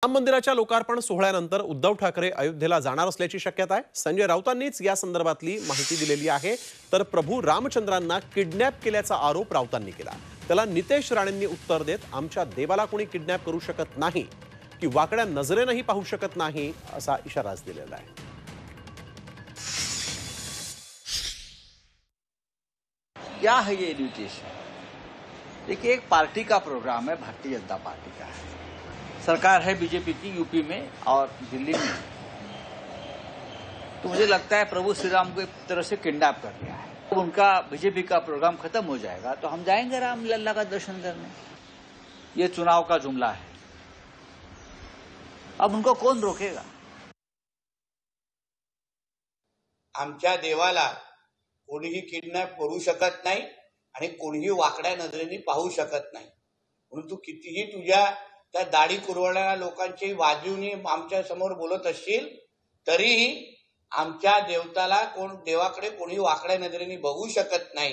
राम मंदिराच्या लोकार्पण सोहळ्यानंतर उद्धव ठाकरे अयोध्येला जाणार असल्याची शक्यता आहे। संजय राऊतांनीच या संदर्भातली माहिती दिलेली आहे। तर प्रभू रामचंद्रांना किडनॅप केल्याचा आरोप राऊतांनी केला। त्याला नितेश राणेंनी उत्तर देत आमच्या देवाला कोणी किडनॅप करू शकत नाही की वाकड्या नजरेनेही पाहू शकत नाही असा इशाराच दिलेला आहे। क्या है ये एजुकेशन? देखिए, एक पार्टी का प्रोग्राम है, भारतीय जनता पार्टी का है। सरकार है बीजेपी की यूपी में और दिल्ली में। तो मुझे लगता है प्रभु श्री राम को एक तरह से किडनैप कर लिया है। तो उनका बीजेपी का प्रोग्राम खत्म हो जाएगा तो हम जाएंगे रामलला का दर्शन करने। ये चुनाव का जुमला है, अब उनको कौन रोकेगा? आमच्या देवाला कोणीही किडनॅप करू शकत नाही आणि कोणीही वाकड्या नजरेने पाहू शकत नाही। म्हणून तू कितीही तुझ्या त्या दाढी कुरवणाऱ्या लोकांची वाजवणी आमच्या समोर बोलत असशील तरीही आमच्या देवताला देवाकडे कोणी वाकड्या नजरेने बघू शकत नाही।